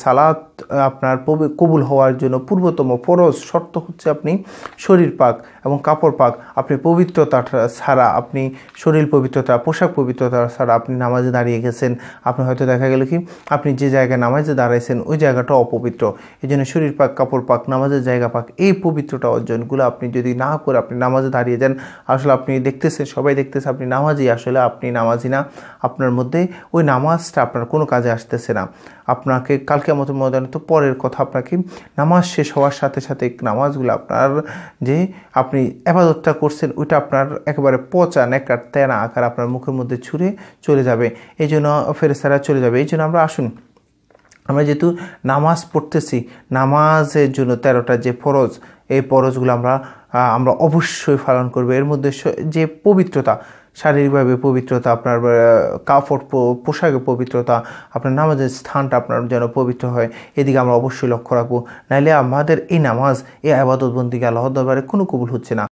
সালাত আপনার কবুল হওয়ার জন্য পূর্বতম ফরজ শর্ত হচ্ছে আপনি শরীর পাক এবং কাপড় পাক। আপনি পবিত্রতা ছাড়া, আপনি শরীর পবিত্রতা, পোশাক পবিত্রতা ছাড়া আপনি নামাজে দাঁড়িয়ে গেছেন, আপনি হয়তো দেখা গেল কি আপনি যে জায়গায় নামাজে দাঁড়াইছেন ওই জায়গাটা অপবিত্র, এই জন্য শরীর পাক, কাপড় পাক, নামাজের জায়গা পাক, এই পবিত্রতা অর্জনগুলো আপনি যদি না করে আপনি নামাজে দাঁড়িয়ে যান, আসলে আপনি দেখতেছেন, সবাই দেখতেছে আপনি নামাজি, আসলে আপনি নামাজি না। আপনার মধ্যে ওই নামাজটা আপনার কোনো কাজে আসতেছে না। আপনাকে কালকে কিয়ামতের ময়দানে তো পরের কথা, আপনাকে নামাজ শেষ হওয়ার সাথে সাথে নামাজগুলো আপনার যে আপনি ইবাদতটা করছেন ওইটা আপনার একেবারে পচা নেকড়ার তেনা আকার আপনার মুখের মধ্যে ছুঁড়ে চলে যাবে, এই জন্য ফেরেশতারা চলে যাবে। এই জন্য আমরা আসুন, আমরা যেহেতু নামাজ পড়তেছি, নামাজের জন্য 13টা যে ফরজ, এই ফরজগুলো আমরা অবশ্যই পালন করবো। এর মধ্যে যে পবিত্রতা, শারীরিকভাবে পবিত্রতা, আপনার কাপড় পোশাকের পবিত্রতা, আপনার নামাজের স্থানটা আপনার যেন পবিত্র হয়, এদিকে আমরা অবশ্যই লক্ষ্য রাখবো। নাইলে আমাদের এই নামাজ, এই ইবাদত বন্দেগী আল্লাহর দরবারে কোনো কবুল হচ্ছে না।